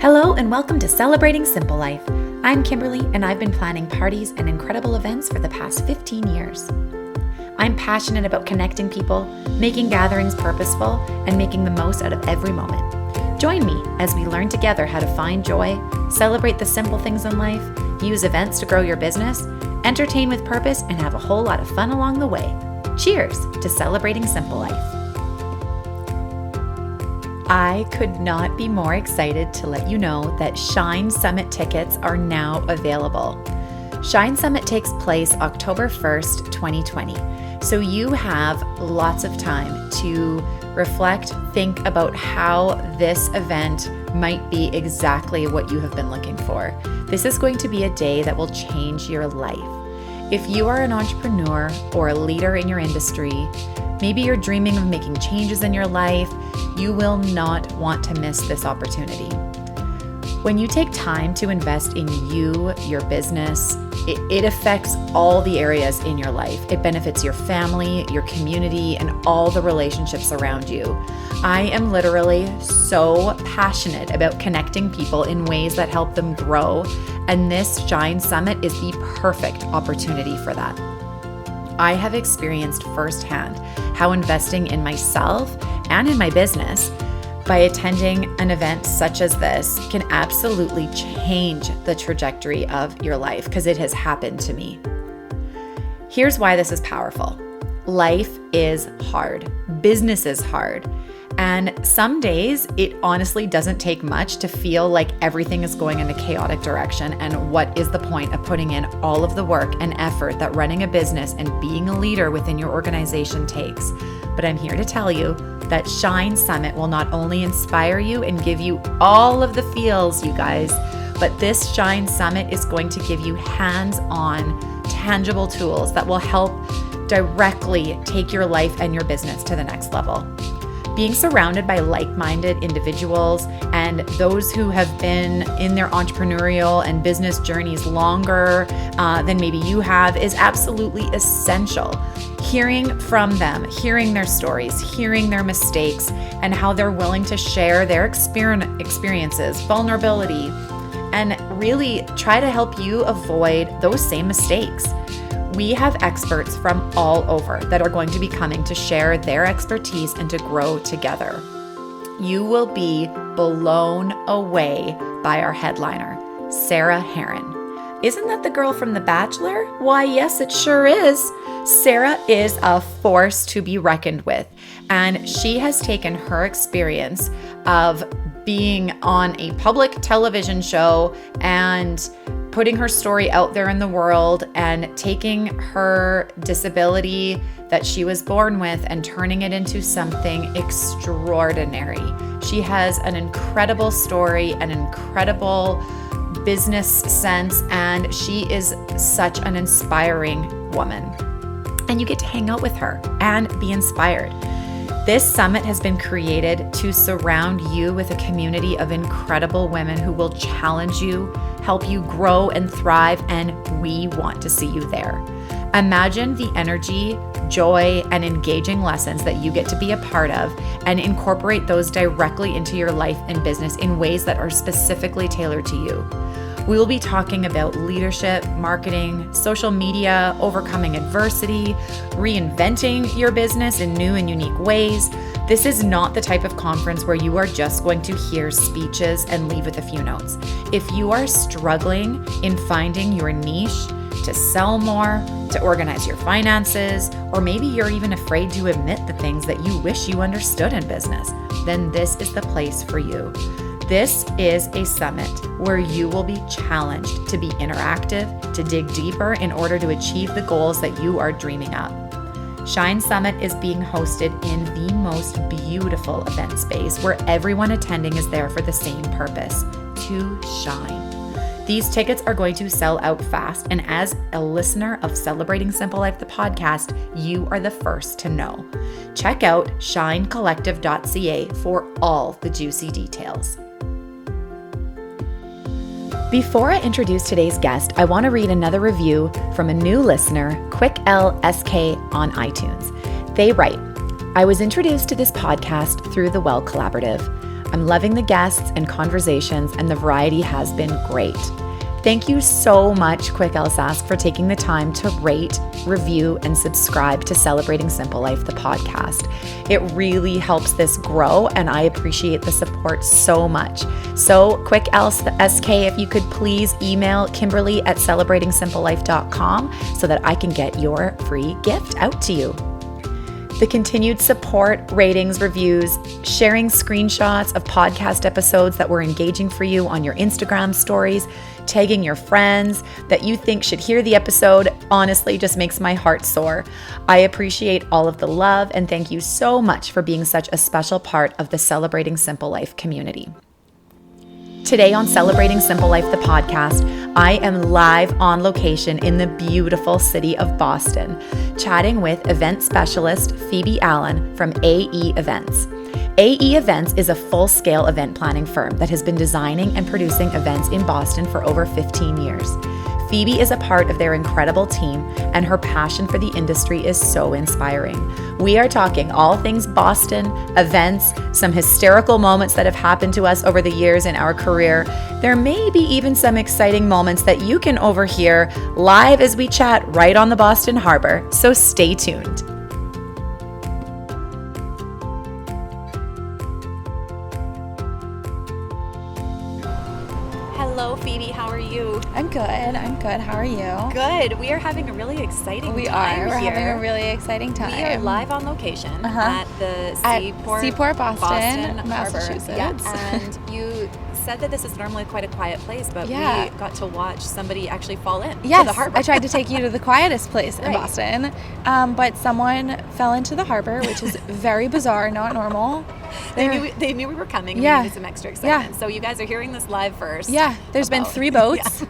Hello and welcome to Celebrating Simple Life. I'm Kimberly and I've been planning parties and incredible events for the past 15 years. I'm passionate about connecting people, making gatherings purposeful, and making the most out of every moment. Join me as we learn together how to find joy, celebrate the simple things in life, use events to grow your business, entertain with purpose, and have a whole lot of fun along the way. Cheers to Celebrating Simple Life. I could not be more excited to let you know that Shine Summit tickets are now available. Shine Summit takes place October 1st, 2020. So you have lots of time to reflect, think about how this event might be exactly what you have been looking for. This is going to be a day that will change your life. If you are an entrepreneur or a leader in your industry, maybe you're dreaming of making changes in your life, you will not want to miss this opportunity. When you take time to invest in you, your business, it affects all the areas in your life. It benefits your family, your community, and all the relationships around you. I am literally so passionate about connecting people in ways that help them grow, and this Shine Summit is the perfect opportunity for that. I have experienced firsthand how investing in myself and in my business by attending an event such as this can absolutely change the trajectory of your life, because it has happened to me. Here's why this is powerful. Life is hard. Business is hard. And some days it honestly doesn't take much to feel like everything is going in a chaotic direction. And what is the point of putting in all of the work and effort that running a business and being a leader within your organization takes? But I'm here to tell you that Shine Summit will not only inspire you and give you all of the feels, you guys, but this Shine Summit is going to give you hands-on, tangible tools that will help directly take your life and your business to the next level. Being surrounded by like-minded individuals and those who have been in their entrepreneurial and business journeys longer than maybe you have is absolutely essential. Hearing from them, hearing their stories, hearing their mistakes, and how they're willing to share their experiences, vulnerability, and really try to help you avoid those same mistakes. We have experts from all over that are going to be coming to share their expertise and to grow together. You will be blown away by our headliner, Sarah Heron. Isn't that the girl from The Bachelor? Why, yes, it sure is. Sarah is a force to be reckoned with, and she has taken her experience of being on a public television show and putting her story out there in the world and taking her disability that she was born with and turning it into something extraordinary. She has an incredible story, an incredible business sense, and she is such an inspiring woman. And you get to hang out with her and be inspired. This summit has been created to surround you with a community of incredible women who will challenge you, help you grow and thrive, and we want to see you there. Imagine the energy, joy, and engaging lessons that you get to be a part of and incorporate those directly into your life and business in ways that are specifically tailored to you. We will be talking about leadership, marketing, social media, overcoming adversity, reinventing your business in new and unique ways. This is not the type of conference where you are just going to hear speeches and leave with a few notes. If you are struggling in finding your niche, to sell more, to organize your finances, or maybe you're even afraid to admit the things that you wish you understood in business, then this is the place for you. This is a summit where you will be challenged to be interactive, to dig deeper in order to achieve the goals that you are dreaming up. Shine Summit is being hosted in the most beautiful event space where everyone attending is there for the same purpose, to shine. These tickets are going to sell out fast, and as a listener of Celebrating Simple Life, the podcast, you are the first to know. Check out shinecollective.ca for all the juicy details. Before I introduce today's guest, I want to read another review from a new listener, Quick LSK on iTunes. They write, I was introduced to this podcast through the Well Collaborative. I'm loving the guests and conversations, and the variety has been great. Thank you so much, Quick LSask, for taking the time to rate, review, and subscribe to Celebrating Simple Life, the podcast. It really helps this grow, and I appreciate the support so much. So, Quick LSK, if you could please email Kimberly at celebratingsimplelife.com so that I can get your free gift out to you. The continued support, ratings, reviews, sharing screenshots of podcast episodes that were engaging for you on your Instagram stories, tagging your friends that you think should hear the episode, honestly just makes my heart soar. I appreciate all of the love, and thank you so much for being such a special part of the Celebrating Simple Life community. Today on Celebrating Simple Life, the podcast, I am live on location in the beautiful city of Boston, chatting with event specialist Phoebe Allen from AE Events. AE Events is a full-scale event planning firm that has been designing and producing events in Boston for over 15 years. Phoebe is a part of their incredible team, and her passion for the industry is so inspiring. We are talking all things Boston, events, some hysterical moments that have happened to us over the years in our career. There may be even some exciting moments that you can overhear live as we chat right on the Boston Harbour, so stay tuned. Hello, Phoebe. How are you? I'm good. How are you? Good. We are having a really exciting time We're here. having a really exciting time. We are live on location at the Seaport, Boston, Harbor. Massachusetts. Yeah. And you said that this is normally quite a quiet place, but we got to watch somebody actually fall in to the harbor. I tried to take you to the quietest place in Boston, but someone fell into the harbor, which is very bizarre, not normal. They knew we were coming. And we needed some extra excitement. So you guys are hearing this live first. Yeah, there's been 3 boats,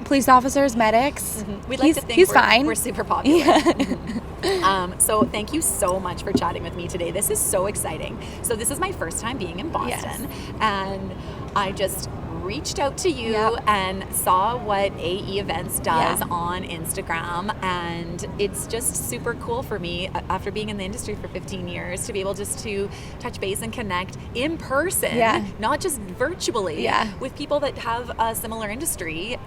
police officers, medics. We'd like to think he's fine. We're super popular. So thank you so much for chatting with me today. This is so exciting. So this is my first time being in Boston, and I just reached out to you and saw what AE Events does on Instagram, and it's just super cool for me after being in the industry for 15 years to be able just to touch base and connect in person, not just virtually, with people that have a similar industry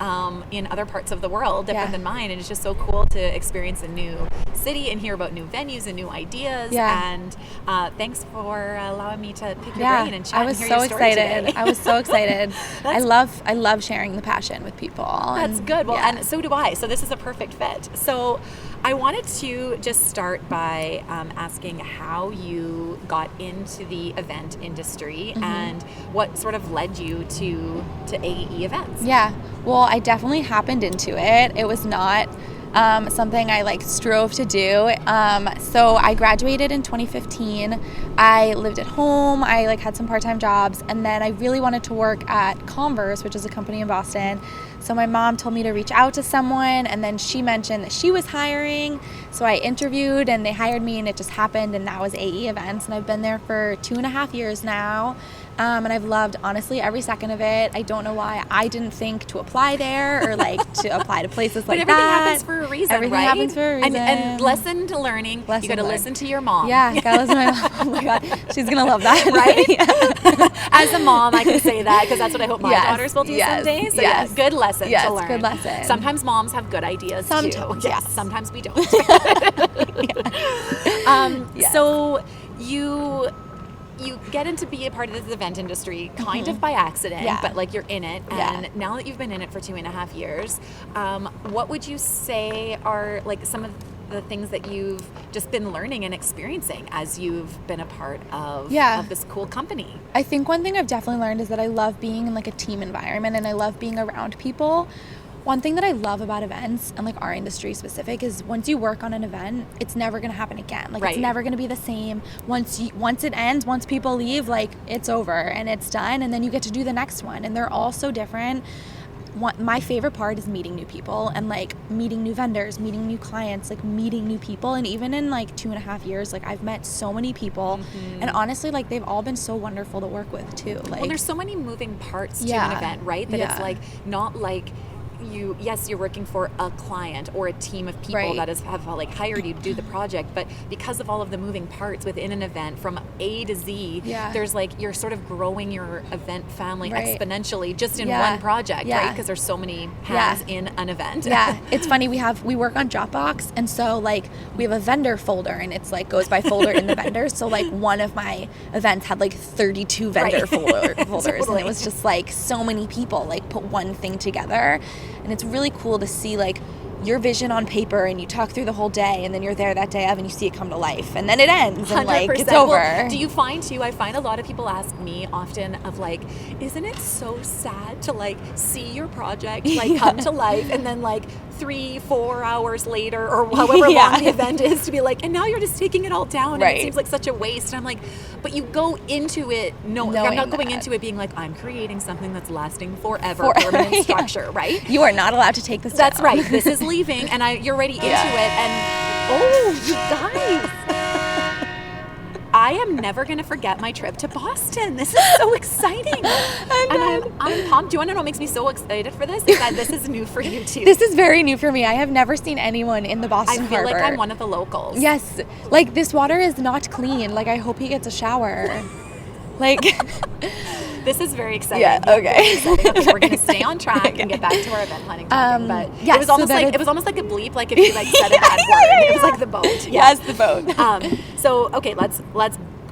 in other parts of the world different than mine. And it's just so cool to experience a new city and hear about new venues and new ideas. And thanks for allowing me to pick your brain and chat and hear your story today. I was so excited. I love sharing the passion with people. That's good. Well, and so do I. So this is a perfect fit. So I wanted to just start by asking how you got into the event industry and what sort of led you to AE Events. Yeah. Well, I definitely happened into it. It was not something I strove to do. So I graduated in 2015. I lived at home. I had some part-time jobs, and then I really wanted to work at Converse, which is a company in Boston. So my mom told me to reach out to someone, and then she mentioned that she was hiring. So I interviewed, and they hired me, and it just happened, and that was AE Events. And I've been there for 2.5 years now. And I've loved, honestly, every second of it. I don't know why I didn't think to apply there or to apply to places like that. But everything happens for a reason, Everything happens for a reason. And lesson to learning, you got to listen to your mom. Yeah, got to listen to my mom. Oh my God, she's going to love that. Right? As a mom, I can say that because that's what I hope my daughters will do someday. So good lesson to learn. Good lesson. Sometimes moms have good ideas too. Yes, sometimes we don't. So you get into be a part of this event industry kind of by accident, but you're in it. And now that you've been in it for 2.5 years, what would you say are some of the things that you've just been learning and experiencing as you've been a part of this cool company? I think one thing I've definitely learned is that I love being in a team environment, and I love being around people. One thing that I love about events and our industry specific is once you work on an event, it's never going to happen again. It's never going to be the same. Once it ends, once people leave, it's over and it's done, and then you get to do the next one, and they're all so different. My favorite part is meeting new people and meeting new vendors, meeting new clients, meeting new people. And even in 2.5 years, I've met so many people, and honestly, they've all been so wonderful to work with too. Well, there's so many moving parts to an event, right? That it's not you're working for a client or a team of people that have like hired you to do the project, but because of all of the moving parts within an event from A to Z, there's like, you're sort of growing your event family exponentially just in one project, right? Because there's so many hands in an event. It's funny, we work on Dropbox, and so like we have a vendor folder, and it's like goes by folder in the vendors. So like one of my events had like 32 vendor folders, and it was just like so many people like put one thing together, and it's really cool to see like your vision on paper, and you talk through the whole day, and then you're there that day of and you see it come to life, and then it ends and like it's over. Well, do you find too, I find a lot of people ask me often of like, isn't it so sad to like see your project like come to life, and then like 3-4 hours later or however long the event is to be like, and now you're just taking it all down, and it seems like such a waste. And I'm like, but you go into it I'm not going into it being like, I'm creating something that's lasting forever, permanent structure, right? You are not allowed to take this down. That's right. This is leaving, and you're already into it, and you guys, I am never going to forget my trip to Boston. This is so exciting. I'm pumped. Do you want to know what makes me so excited for this? Is that this is new for you too. This is very new for me. I have never seen anyone in the Boston Harbour. I feel like I'm one of the locals. Yes. Like, this water is not clean. Like, I hope he gets a shower. Like... This is very exciting. Yeah, okay. Okay, we're going to stay on track and get back to our event planning topic. But it was almost like a bleep, like if you like said a bad word. It was like the boat. Yes, the boat. So okay, let's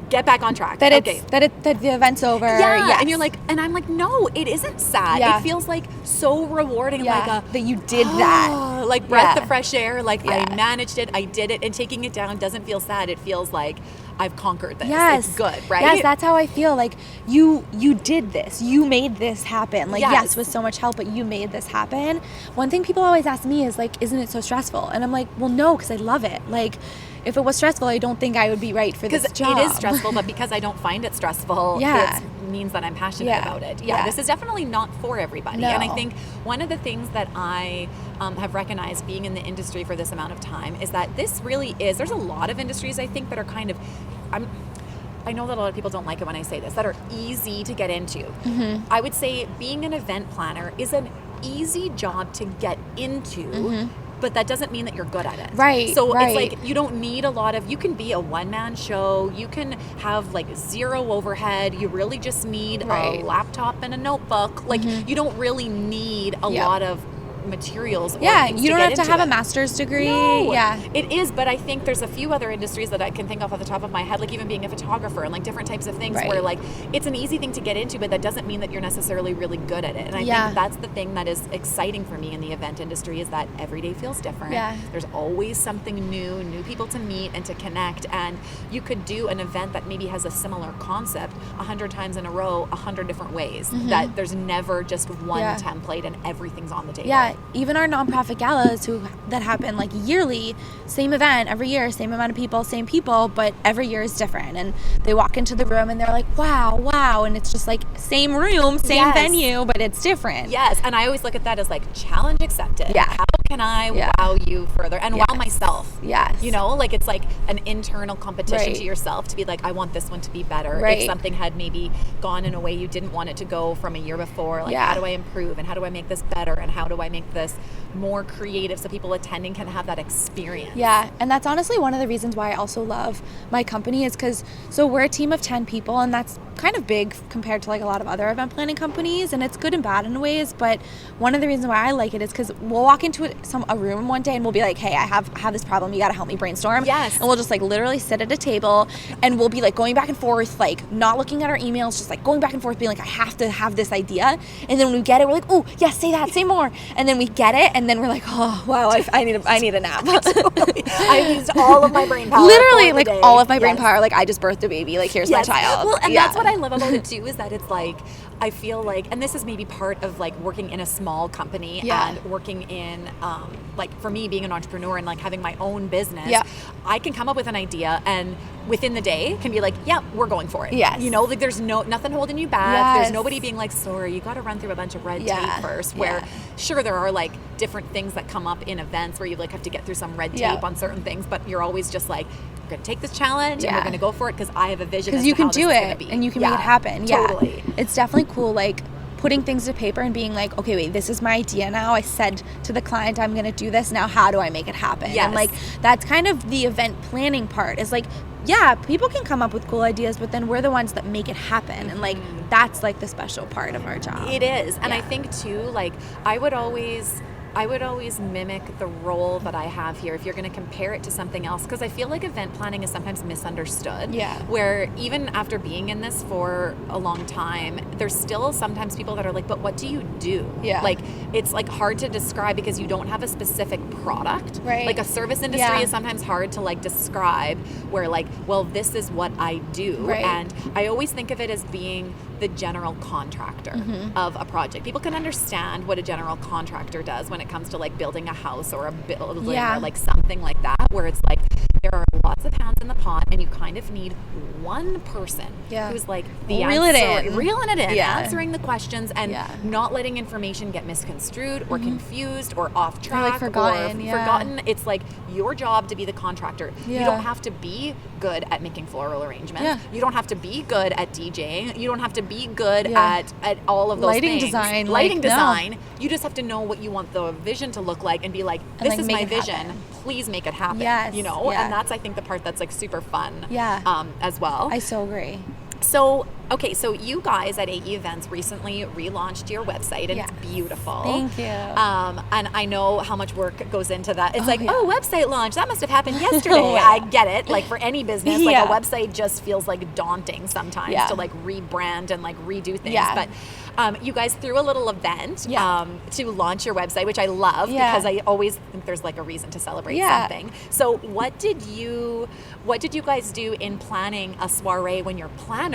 get back on track. That the event's over. Yeah, and you're like, and I'm like, no, it isn't sad. It feels like so rewarding. Yeah, like that you did that. Like breath of fresh air. Like I managed it, I did it, and taking it down doesn't feel sad. It feels like I've conquered this. Yes. It's good, right? Yes, that's how I feel. Like you did this. You made this happen. Like yes, with so much help, but you made this happen. One thing people always ask me is like, isn't it so stressful? And I'm like, well, no, because I love it. Like, if it was stressful, I don't think I would be right for this job. It is stressful, but because I don't find it stressful, it means that I'm passionate about it. This is definitely not for everybody. No. And I think one of the things that I have recognized being in the industry for this amount of time is that this really is, there's a lot of industries I think that are kind of, I know that a lot of people don't like it when I say this, that are easy to get into. Mm-hmm. I would say being an event planner is an easy job to get into, but that doesn't mean that you're good at it. Right. So it's like you don't need a lot of, you can be a one-man show, you can have like zero overhead, you really just need a laptop and a notebook. Like you don't really need a lot of materials. You don't have to have a master's degree. No, it is, but I think there's a few other industries that I can think of off the top of my head, like even being a photographer and like different types of things where like it's an easy thing to get into, but that doesn't mean that you're necessarily really good at it. And I think that's the thing that is exciting for me in the event industry is that every day feels different. There's always something new people to meet and to connect, and you could do an event that maybe has a similar concept 100 times in a row, 100 different ways. That there's never just one template and everything's on the table. Even our nonprofit galas that happen like yearly, same event every year, same amount of people, same people, but every year is different. And they walk into the room and they're like, wow, and it's just like same room, same venue, but it's different. Yes, and I always look at that as like challenge accepted. How can I wow you further and wow myself? You know, like it's like an internal competition to yourself to be like, I want this one to be better. If something had maybe gone in a way you didn't want it to go from a year before, like how do I improve and how do I make this better and how do I make this more creative so people attending can have that experience. And that's honestly one of the reasons why I also love my company is because we're a team of 10 people, and that's kind of big compared to like a lot of other event planning companies, and it's good and bad in ways, but one of the reasons why I like it is because we'll walk into a room one day and we'll be like, hey, I have this problem, you gotta help me brainstorm. And we'll just like literally sit at a table and we'll be like going back and forth, like not looking at our emails, just like going back and forth being like, I have to have this idea, and then when we get it we're like, oh yes, say that, say more, and then we get it and then we're like, oh wow, I need a nap. I've used all of my brain power. Literally like all of my brain power, like I just birthed a baby, like here's my child. Well, and that's what I love about it too, is that it's like, I feel like, and this is maybe part of like working in a small company and working in like for me being an entrepreneur and like having my own business, I can come up with an idea and within the day can be like, we're going for it. You know, like there's nothing holding you back. There's nobody being like, sorry, you got to run through a bunch of red tape first, where sure there are like different things that come up in events where you like have to get through some red tape on certain things, but you're always just like, we're going to take this challenge and we're going to go for it because I have a vision. Because you can do it and you can make it happen. Totally. It's definitely cool, like putting things to paper and being like, okay, wait, this is my idea now. I said to the client, I'm going to do this. Now, how do I make it happen? Yes. And like, that's kind of the event planning part is like, yeah, people can come up with cool ideas, but then we're the ones that make it happen. And like, that's like the special part of our job. It is. And I think too, like, I would always mimic the role that I have here if you're going to compare it to something else, because I feel like event planning is sometimes misunderstood. Yeah. Where even after being in this for a long time, there's still sometimes people that are like, but what do you do? Yeah. Like, it's like hard to describe because you don't have a specific product. Right. Like a service industry is sometimes hard to like describe, where like, well, this is what I do. Right. And I always think of it as being the general contractor of a project. People can understand what a general contractor does when it comes to like building a house or a building or like something like that, where it's like there are lots of hands in the pot and you kind of need one person who's like the reeling it in, answering the questions and not letting information get misconstrued or confused or off track or like forgotten. It's like your job to be the contractor. You don't have to be good at making floral arrangements. You don't have to be good at DJing. You don't have to be good at all of those lighting things. Lighting design. No. You just have to know what you want the vision to look like and be like, this is my vision. Please make it happen. Yes. You know? And that's, I think, the part that's like super fun as well. I so agree. So, okay, so you guys at AE Events recently relaunched your website, and it's beautiful. Thank you. And I know how much work goes into that. It's website launch, that must have happened yesterday. I get it. Like for any business, like a website just feels like daunting sometimes to like rebrand and like redo things. But you guys threw a little event to launch your website, which I love because I always think there's like a reason to celebrate something. So what did you guys do in planning a soiree when you're planners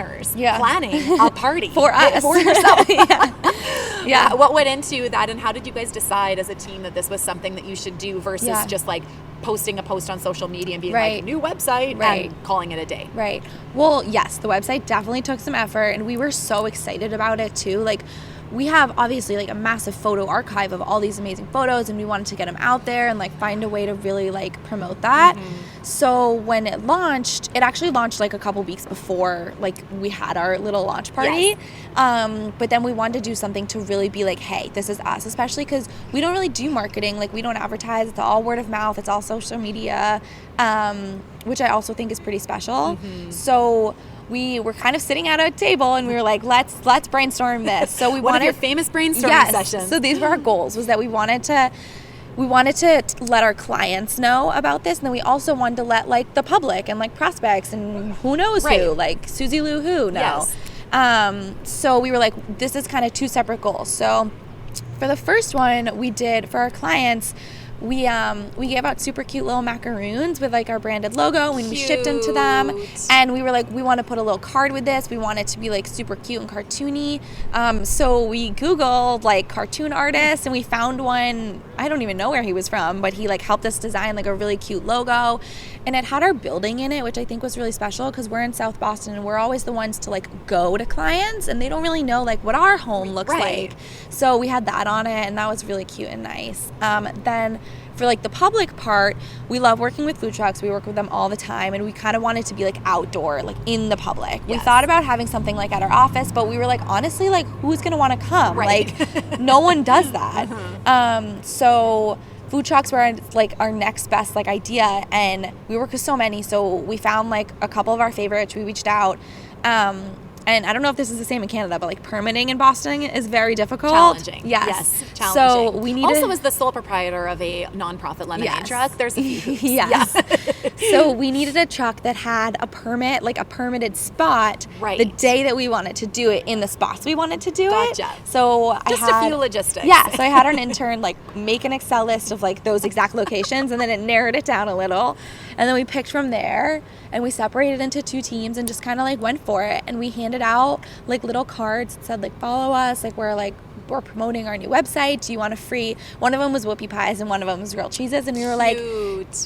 planning a party for us, for yourself? Yeah. What went into that, and how did you guys decide as a team that this was something that you should do versus just like posting a post on social media and being like, new website and calling it a day? Right. Well, yes, the website definitely took some effort, and we were so excited about it too. Like, we have obviously like a massive photo archive of all these amazing photos, and we wanted to get them out there and like find a way to really like promote that. So when it launched, it actually launched like a couple weeks before like we had our little launch party. But then we wanted to do something to really be like, hey, this is us, especially because we don't really do marketing. Like, we don't advertise. It's all word of mouth. It's all social media, which I also think is pretty special. So we were kind of sitting at a table and we were like, let's brainstorm this. So we One wanted of your famous brainstorming sessions. So these were our goals, was that we wanted to let our clients know about this, and then we also wanted to let like the public and like prospects and who knows who, like Susie Lou who know. So we were like, this is kind of two separate goals. So for the first one we did for our clients, we gave out super cute little macaroons with like our branded logo, and we shipped them to them. And we were like, we want to put a little card with this. We want it to be like super cute and cartoony. So we Googled like cartoon artists, and we found one. I don't even know where he was from, but he like helped us design like a really cute logo, and it had our building in it, which I think was really special because we're in South Boston and we're always the ones to like go to clients, and they don't really know like what our home looks like. So we had that on it, and that was really cute and nice. Then for like the public part, we love working with food trucks. We work with them all the time, and we kind of wanted to be like outdoor, like in the public. We thought about having something like at our office, but we were like, honestly, like who's gonna want to come? Like no one does that. So food trucks were like our next best like idea, and we work with so many, so we found like a couple of our favorites. We reached out. And I don't know if this is the same in Canada, but like permitting in Boston is very difficult. Challenging. Yes. Challenging. So we need also as the sole proprietor of a nonprofit lemonade truck, there's a few hoops. So we needed a truck that had a permit, like a permitted spot the day that we wanted to do it in the spots we wanted to do it. So just a few logistics. So I had an intern like make an Excel list of like those exact locations, and then it narrowed it down a little. And then we picked from there, and we separated into two teams and just kind of like went for it. And we handed out like little cards that said like, follow us, like we're promoting our new website. Do you want a free? One of them was whoopie pies and one of them was grilled cheeses. And we were like,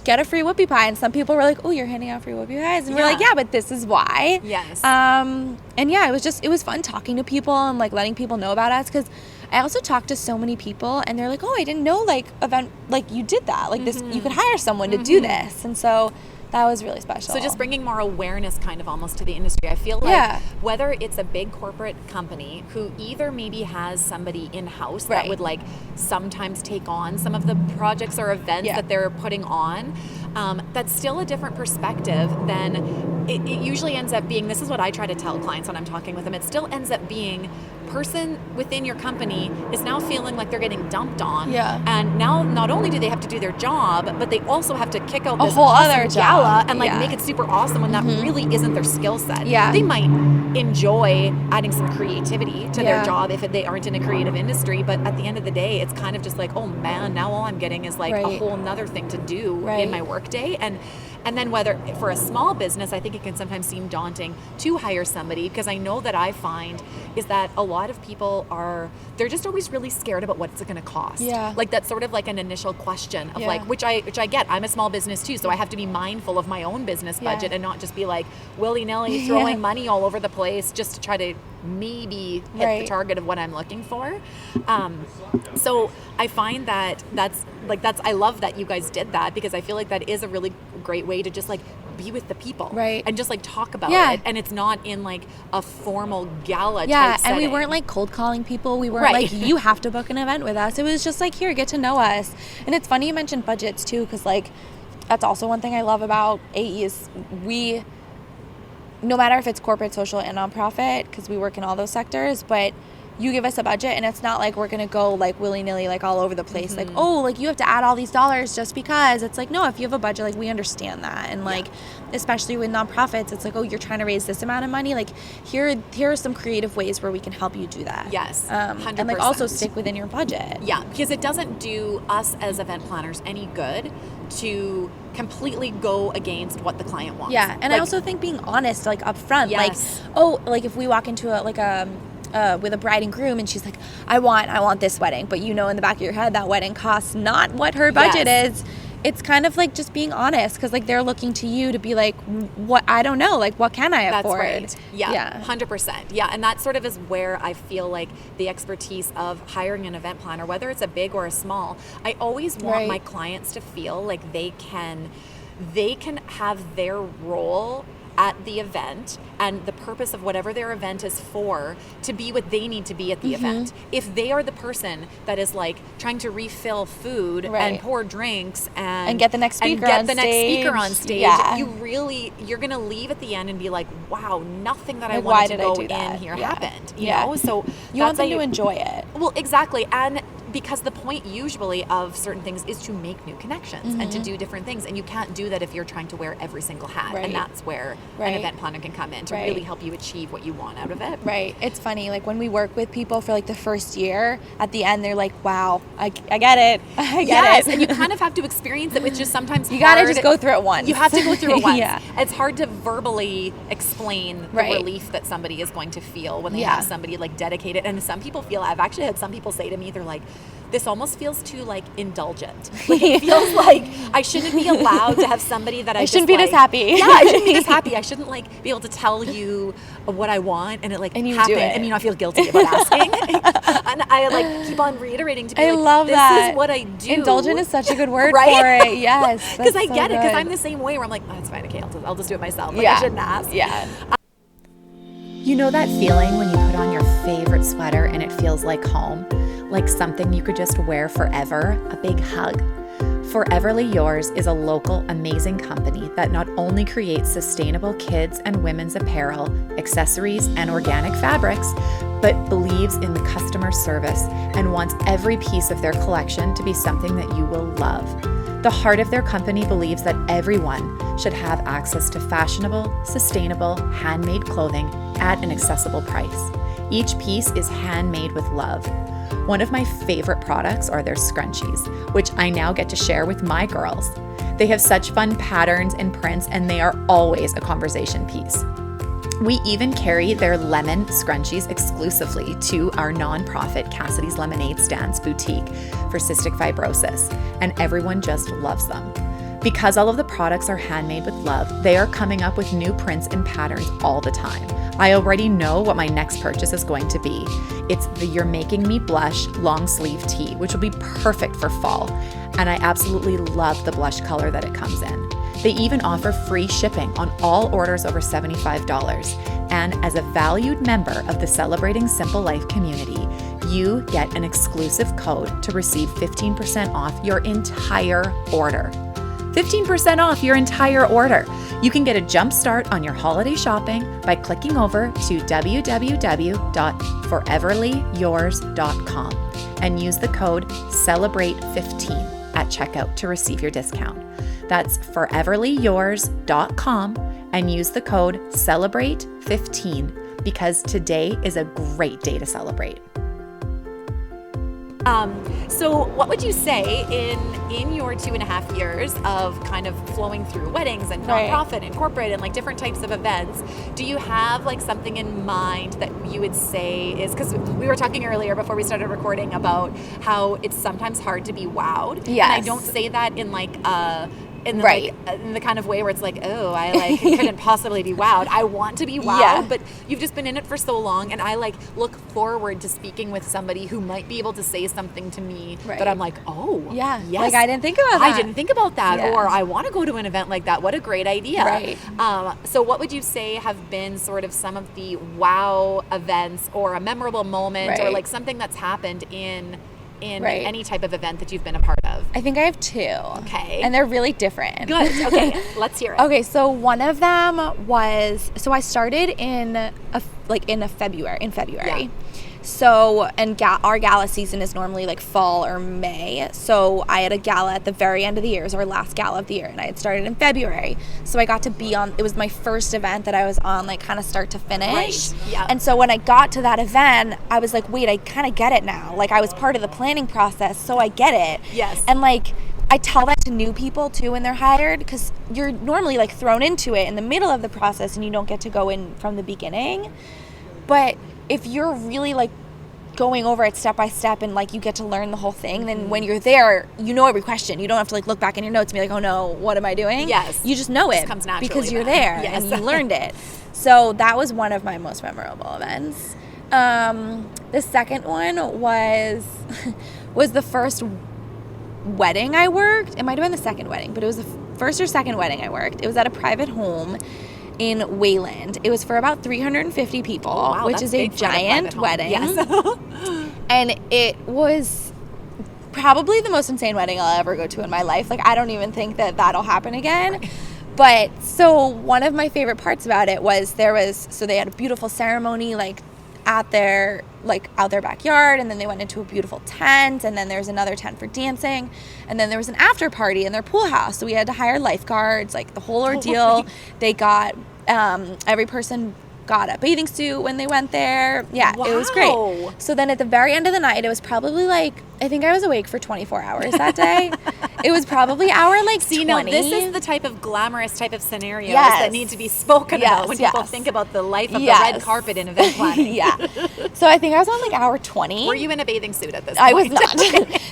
get a free whoopie pie. And some people were like, oh, you're handing out free whoopie pies. And we're like, yeah, but this is why. And yeah, it was fun talking to people and like letting people know about us, because I also talked to so many people and they're like, oh, I didn't know like event, like you did that. Like this, you could hire someone to do this. And so That was really special. So just bringing more awareness kind of almost to the industry. I feel like whether it's a big corporate company who either maybe has somebody in-house that would like sometimes take on some of the projects or events that they're putting on, that's still a different perspective than it usually ends up being. This is what I try to tell clients when I'm talking with them. It still ends up being person within your company is now feeling like they're getting dumped on. Yeah. And now not only do they have to do their job, but they also have to kick out this whole awesome other gala job. and like make it super awesome when that really isn't their skill set. Yeah. They might enjoy adding some creativity to their job if they aren't in a creative industry, but at the end of the day, it's kind of just like, oh man, now all I'm getting is like a whole nother thing to do in my work day. And then whether for a small business, I think it can sometimes seem daunting to hire somebody, because I know that I find is that a lot of people they're just always really scared about what's it going to cost. Yeah. Like that's sort of like an initial question of like, which I get. I'm a small business too, so I have to be mindful of my own business budget and not just be like willy-nilly throwing money all over the place just to try to maybe hit the target of what I'm looking for. So I find that's I love that you guys did that, because I feel like that is a really great way to just like be with the people and just like talk about it, and it's not in like a formal gala type setting. And we weren't like cold calling people. We weren't like, you have to book an event with us. It was just like, here, get to know us. And it's funny you mentioned budgets too, because like that's also one thing I love about AE is no matter if it's corporate, social, and nonprofit, because we work in all those sectors, but you give us a budget and it's not like we're going to go like willy-nilly like all over the place. Like, oh, like you have to add all these dollars just because. It's like, no, if you have a budget, like we understand that. And like, especially with nonprofits, it's like, oh, you're trying to raise this amount of money. Like here are some creative ways where we can help you do that. Yes, 100%. And like also stick within your budget. Yeah, because it doesn't do us as event planners any good to completely go against what the client wants. Yeah, and like, I also think being honest, like up front, like, oh, like if we walk into with a bride and groom and she's like, I want this wedding, but you know in the back of your head that wedding costs not what her budget is. It's kind of like just being honest, because like they're looking to you to be like, what, I don't know, like what can I afford? That's right. Yeah, 100%. Yeah, and that sort of is where I feel like the expertise of hiring an event planner, whether it's a big or a small, I always want my clients to feel like they can have their role at the event and the purpose of whatever their event is for to be what they need to be at the event. If they are the person that is like trying to refill food and pour drinks and get the next speaker on stage, you're gonna leave at the end and be like, wow, nothing that I wanted to go in here happened. You know, so you want them to enjoy it. Well, exactly. And because the point usually of certain things is to make new connections and to do different things, and you can't do that if you're trying to wear every single hat, and that's where an event planner can come in to really help you achieve what you want out of it. Right. It's funny, like when we work with people for like the first year, at the end they're like, wow, I get it. I get it. And you kind of have to experience it, which is sometimes you gotta just go through it once. You have to go through it once. It's hard to verbally explain the relief that somebody is going to feel when they have somebody like dedicated. And some people feel, I've actually had some people say to me, they're like, this almost feels too like indulgent. Like it feels like I shouldn't be allowed to have somebody that I shouldn't be this happy. Yeah, I shouldn't be this happy. I shouldn't like be able to tell you what I want and it like and you happen. Do it. And I feel guilty about asking. And I like keep on reiterating to be like, love this that. is what I do. Indulgent is such a good word for it. Yes. Because I get it. Because I'm the same way where I'm like, oh, it's fine. Okay, I'll just do it myself. Like I shouldn't ask. Yeah. You know that feeling when you put on your favorite sweater and it feels like home? Like something you could just wear forever, a big hug. Foreverly Yours is a local, amazing company that not only creates sustainable kids and women's apparel, accessories, and organic fabrics, but believes in the customer service and wants every piece of their collection to be something that you will love. The heart of their company believes that everyone should have access to fashionable, sustainable, handmade clothing at an accessible price. Each piece is handmade with love. One of my favorite products are their scrunchies, which I now get to share with my girls. They have such fun patterns and prints, and they are always a conversation piece. We even carry their lemon scrunchies exclusively to our nonprofit Cassidy's Lemonade Stands boutique for cystic fibrosis, and everyone just loves them. Because all of the products are handmade with love, they are coming up with new prints and patterns all the time. I already know what my next purchase is going to be. It's the You're Making Me Blush long sleeve tee, which will be perfect for fall. And I absolutely love the blush color that it comes in. They even offer free shipping on all orders over $75. And as a valued member of the Celebrating Simple Life community, you get an exclusive code to receive 15% off your entire order. 15% off your entire order. You can get a jump start on your holiday shopping by clicking over to www.foreverlyyours.com and use the code CELEBRATE15 at checkout to receive your discount. That's foreverlyyours.com and use the code CELEBRATE15 because today is a great day to celebrate. So what would you say in your 2.5 years of kind of flowing through weddings and nonprofit and corporate and like different types of events, do you have like something in mind that you would say is, because we were talking earlier before we started recording about how it's sometimes hard to be wowed. Yes. And I don't say that in like in the kind of way where it's like, oh, I like couldn't possibly be wowed. I want to be wowed, but you've just been in it for so long, and I like look forward to speaking with somebody who might be able to say something to me that I'm like, oh, yes, like I didn't think about that. I didn't think about that, or I want to go to an event like that. What a great idea. Right. So what would you say have been sort of some of the wow events or a memorable moment or like something that's happened in any type of event that you've been a part of? I think I have two. Okay. And they're really different. Good. Okay. Let's hear it. Okay. So one of them was, so I started in February. Yeah. So, and our gala season is normally like fall or May. So I had a gala at the very end of the year. It was our last gala of the year. And I had started in February. So I got to be on, it was my first event that I was on, like kind of start to finish. Right. Yeah. And so when I got to that event, I was like, wait, I kind of get it now. Like I was part of the planning process, so I get it. Yes. And like, I tell that to new people too when they're hired, because you're normally like thrown into it in the middle of the process and you don't get to go in from the beginning. But if you're really like going over it step by step and like you get to learn the whole thing, then when you're there, you know every question. You don't have to like look back in your notes and be like, oh no, what am I doing? Yes. You just know it comes naturally because you're there and you learned it. So that was one of my most memorable events. The second one was the first wedding I worked. It might have been the second wedding, but it was the first or second wedding I worked. It was at a private home in Wayland. It was for about 350 people, which is a giant wedding. Yes. And it was probably the most insane wedding I'll ever go to in my life. Like, I don't even think that that'll happen again. Right. But so one of my favorite parts about it was so they had a beautiful ceremony like out their backyard, and then they went into a beautiful tent, and then there's another tent for dancing, and then there was an after party in their pool house. So we had to hire lifeguards, like the whole ordeal. They got every person got a bathing suit when they went there. Yeah, wow. It was great. So then at the very end of the night, it was probably like, I think I was awake for 24 hours that day. It was probably hour like 20. Now, this is the type of glamorous type of scenarios that need to be spoken about when people think about the life of the red carpet in event planning. Yeah. So I think I was on like hour 20. Were you in a bathing suit at this point? I was not.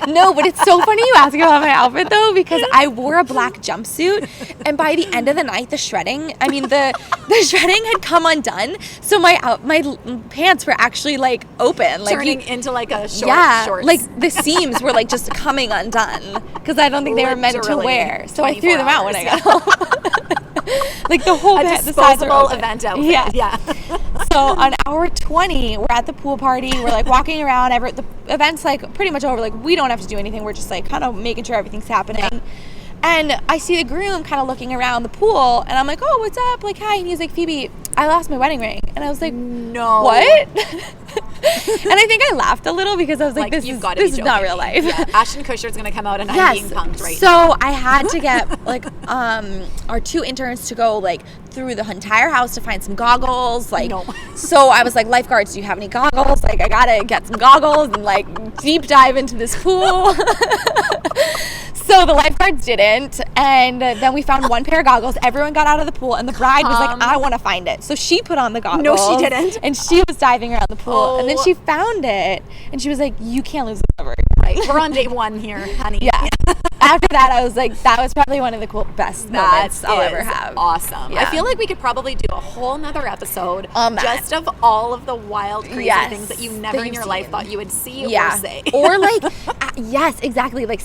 No, but it's so funny you ask about my outfit though, because I wore a black jumpsuit, and by the end of the night, the shredding had come undone. So my pants were actually like open, like turning into like a shorts. Like the seams were like just coming undone because I don't think they were meant to wear. So I threw them out when I got home. Like the whole the sides are open. Event outfit. Yeah. So on hour 20, we're at the pool party. We're like walking around. The event's like pretty much over. Like we don't have to do anything. We're just like kind of making sure everything's happening. Yeah. And I see the groom kind of looking around the pool, and I'm like, oh, what's up? Like, hi. And he's like, Phoebe, I lost my wedding ring. And I was like, no. What? And I think I laughed a little because I was like, this is not real life. Yeah. Ashton Kutcher's going to come out and I'm being punked right now. So I had to get like our two interns to go like through the entire house to find some goggles. Like, so I was like, lifeguards, do you have any goggles? Like, I got to get some goggles and like deep dive into this pool. So the lifeguards didn't, and then we found one pair of goggles. Everyone got out of the pool, and the bride was like, I want to find it. So she put on the goggles. No, she didn't. And she was diving around the pool, and then she found it, and she was like, you can't lose this ever. Right. We're on day one here, honey. Yeah. After that, I was like, that was probably one of the best moments I'll ever have. Awesome. Yeah. I feel like we could probably do a whole nother episode just of all of the wild, crazy things that you never in your life thought you would see or say. Or like, Yes, exactly. Like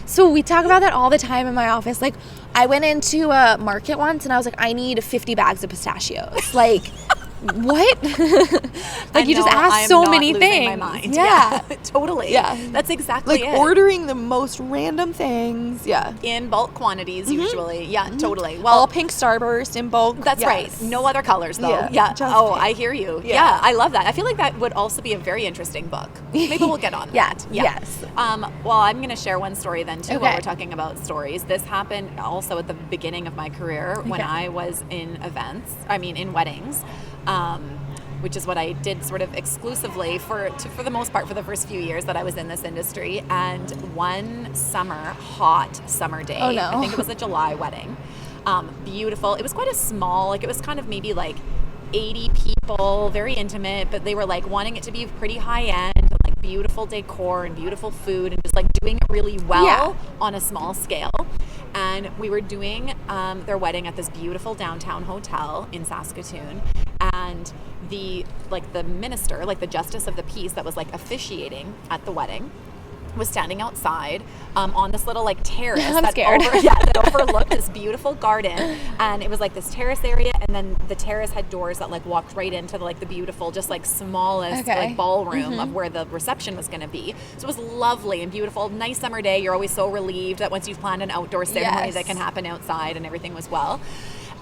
so we talk about that all the time in my office. Like I went into a market once and I was like, I need 50 bags of pistachios. Like, what? Like you just ask so many things. My mind. Yeah. Totally. Yeah. That's exactly it. Like ordering the most random things. Yeah. In bulk quantities usually. Yeah, totally. Well, all pink Starburst in bulk. That's right. No other colors though. Yeah. Oh, pink. I hear you. Yeah. I love that. I feel like that would also be a very interesting book. Maybe we'll get on that. Yeah. Yes. Well, I'm going to share one story then too while we're talking about stories. This happened also at the beginning of my career when I was in in weddings. Which is what I did sort of exclusively for the most part for the first few years that I was in this industry. And one hot summer day, I think it was a July wedding, beautiful. It was quite a small, it was kind of maybe 80 people, very intimate, but they were wanting it to be pretty high end, and beautiful decor and beautiful food and just doing it really well on a small scale. And we were doing their wedding at this beautiful downtown hotel in Saskatoon. And the minister, the justice of the peace that was officiating at the wedding, was standing outside on this little terrace that overlooked this beautiful garden. And it was this terrace area, and then the terrace had doors that walked right into the beautiful, just smallest ballroom of where the reception was going to be. So it was lovely and beautiful, nice summer day. You're always so relieved that once you've planned an outdoor ceremony that can happen outside and everything was well.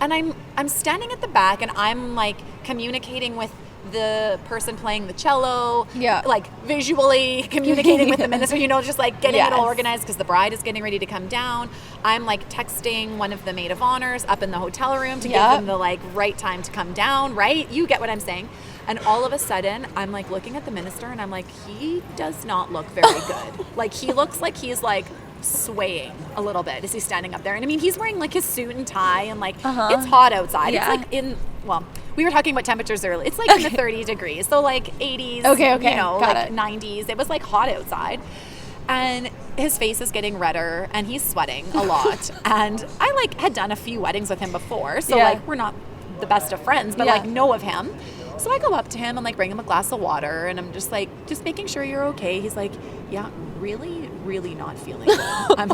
And I'm standing at the back and I'm communicating with the person playing the cello, visually communicating with the minister, just getting it all organized because the bride is getting ready to come down. I'm texting one of the maid of honors up in the hotel room to give them the right time to come down, right? You get what I'm saying. And all of a sudden, I'm looking at the minister and I'm he does not look very good. He looks like he's swaying a little bit as he's standing up there. And I mean, he's wearing his suit and tie and it's hot outside. It's we were talking about temperatures earlier. It's in the 30 degrees. So 80s, 90s. It was hot outside. And his face is getting redder and he's sweating a lot. And I had done a few weddings with him before. So we're not the best of friends, but know of him. So I go up to him and bring him a glass of water and I'm just making sure you're okay. He's yeah, really not feeling good. I'm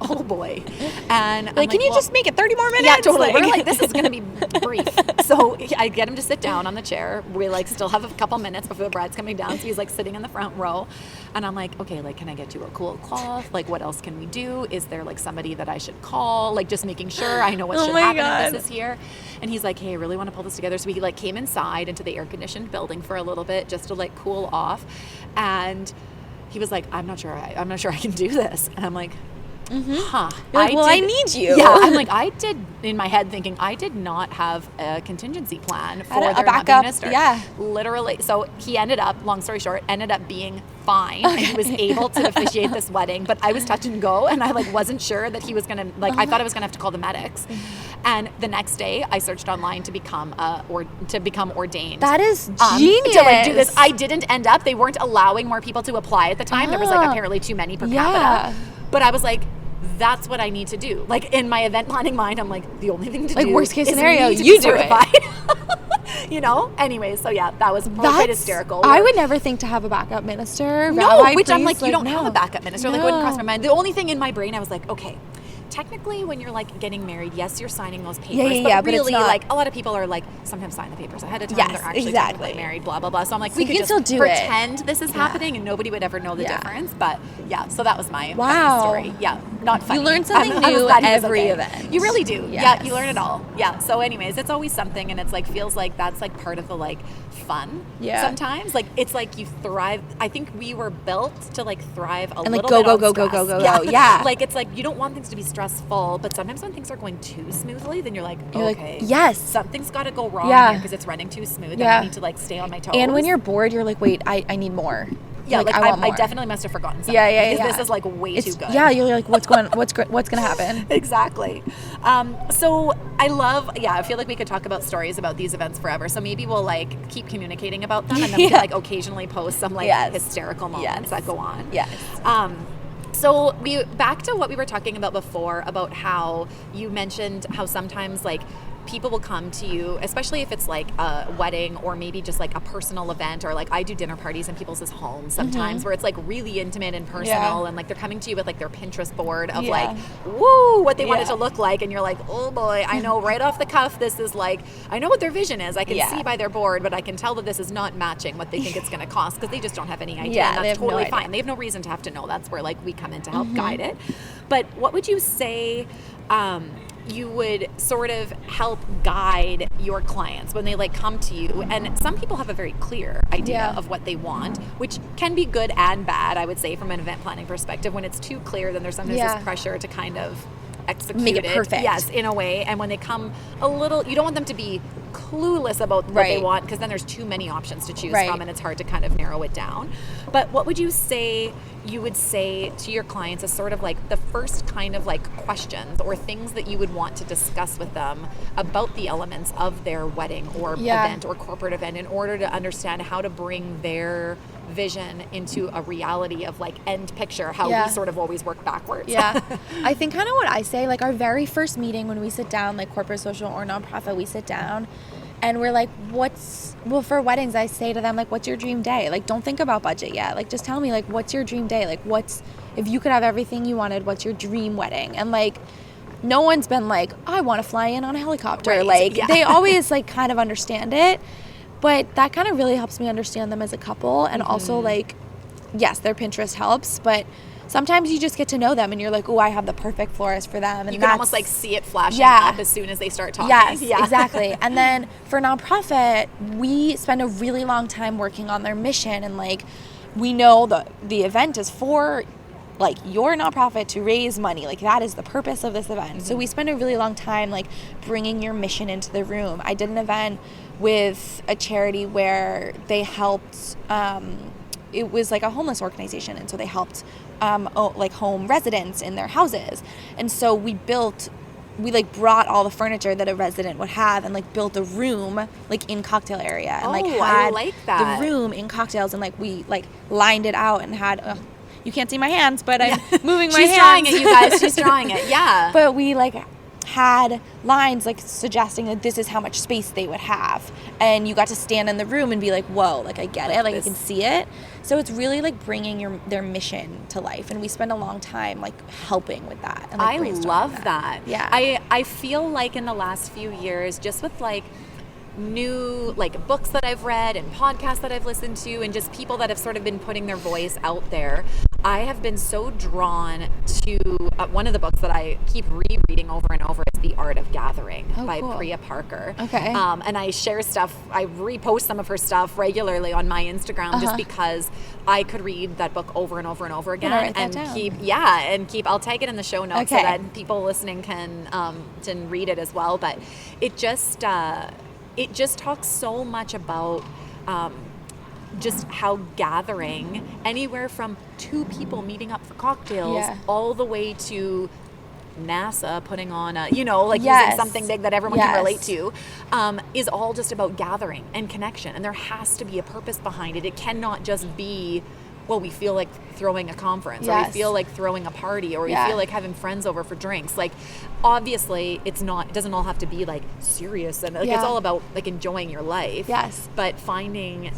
oh boy. And I'm can you just make it 30 more minutes? Yeah, totally. We're this is going to be brief. So I get him to sit down on the chair. We still have a couple minutes before the bride's coming down. So he's sitting in the front row. And I'm okay, can I get you a cool cloth? What else can we do? Is there somebody that I should call? Just making sure I know what should happen if this is here. And he's hey, I really want to pull this together. So we came inside into the air-conditioned building for a little bit just to cool off. And he was I'm not sure I can do this. And I'm huh. I need you. Yeah, I'm I did, in my head thinking, I did not have a contingency plan for their backup minister. Yeah. Literally. So he long story short, ended up being fine. And he was able to officiate this wedding. But I was touch and go, and I wasn't sure that he was going to, I thought I was going to have to call the medics. And the next day, I searched online to become ordained. That is genius. To do this. I didn't end up, they weren't allowing more case scenario. At the time. There was apparently too many per capita. But I was that's what I need to do. In my event planning mind, I'm the only thing to do worst case is scenario, you do it. Anyways, so yeah, that was quite hysterical. I would never think to have a backup minister. No, which I'm you don't have a backup minister. It wouldn't cross my mind. The only thing in my brain, I was okay, technically when you're getting married, yes, you're signing those papers, but really a lot of people are sometimes sign the papers ahead of time. Yes, they're actually exactly. getting married, blah blah blah. So I'm so we could just pretend this is happening and nobody would ever know the difference. But yeah, so that was my funny story. Yeah, not funny. You learn something new every event. You really do. Yes. Yeah, you learn it all. Yeah. So anyways, it's always something, and it's feels that's part of the fun. Yeah. Sometimes it's you thrive. I think we were built to thrive a little bit. Go. Yeah. It's you don't want things to be stressful, but sometimes when things are going too smoothly, then you're okay, yes, something's got to go wrong here because it's running too smooth, and I need to stay on my toes. And when you're bored, you're wait, I need more. Yeah, I definitely must have forgotten something. Yeah. Because this is way too good. Yeah, you're what's gonna happen? Exactly. So I feel we could talk about stories about these events forever. So maybe we'll keep communicating about them, and then we can occasionally post some hysterical moments that go on. Yes. So back to what we were talking about before, about how you mentioned how sometimes people will come to you, especially if it's like a wedding or maybe just like a personal event, or like I do dinner parties in people's homes sometimes where it's like really intimate and personal, and like they're coming to you with like their Pinterest board of like, woo, what they want it to look like, and you're like, oh boy, I know right off the cuff this is like, I know what their vision is, I can see by their board, but I can tell that this is not matching what they think it's going to cost, because they just don't have any idea, and that's totally fine. They have no reason to have to know. That's where like we come in to help guide it. But what would you say you would sort of help guide your clients when they like come to you? And some people have a very clear idea of what they want, which can be good and bad, I would say, from an event planning perspective. When it's too clear, then there's sometimes this pressure to kind of execute make it perfect. Yes, in a way. And when they come a little, you don't want them to be clueless about what they want, because then there's too many options to choose from, and it's hard to kind of narrow it down. But what would you say you would say to your clients as sort of like the first kind of like questions or things that you would want to discuss with them about the elements of their wedding or event or corporate event, in order to understand how to bring their vision into a reality of like end picture, how we sort of always work backwards? I think kind of what I say, like our very first meeting when we sit down, like corporate, social, or nonprofit, we sit down and we're like, for weddings, I say to them, like, what's your dream day? Like, don't think about budget yet. Like, just tell me, like, what's your dream day? Like, if you could have everything you wanted, what's your dream wedding? And like, no one's been like, oh, I want to fly in on a helicopter. They always like kind of understand it. But that kind of really helps me understand them as a couple. And also like, yes, their Pinterest helps, but sometimes you just get to know them and you're like, oh, I have the perfect florist for them. And you can almost like see it flashing up as soon as they start talking. Yes, exactly. And then for nonprofit, we spend a really long time working on their mission. And like, we know the event is for like your nonprofit to raise money. Like that is the purpose of this event. So we spend a really long time like bringing your mission into the room. I did an event with a charity where they helped, it was like a homeless organization. And so they helped like home residents in their houses. And so we like brought all the furniture that a resident would have and like built a room like in cocktail area and like had I like that. The room in cocktails, and like we like lined it out and had you can't see my hands, but I'm moving my hands. She's drawing it, you guys. She's drawing it. Yeah. But we like had lines like suggesting that this is how much space they would have, and you got to stand in the room and be like, whoa, like I get it, like I can see it. So it's really like bringing their mission to life, and we spend a long time like helping with that. And, like, I love that. Yeah. I feel like in the last few years, just with like new like books that I've read and podcasts that I've listened to, and just people that have sort of been putting their voice out there, I have been so drawn to one of the books that I keep rereading over and over is The Art of Gathering by Priya Parker. Okay. And I share stuff, I repost some of her stuff regularly on my Instagram just because I could read that book over and over and over again and keep I'll tag it in the show notes so that people listening can read it as well. But it just talks so much about just how gathering anywhere from two people meeting up for cocktails all the way to NASA putting on a, using something big that everyone can relate to, is all just about gathering and connection. And there has to be a purpose behind it. It cannot just be, well, we feel like throwing a conference or we feel like throwing a party or we feel like having friends over for drinks. Like, obviously it doesn't all have to be like serious, and like it's all about like enjoying your life. Yes. But finding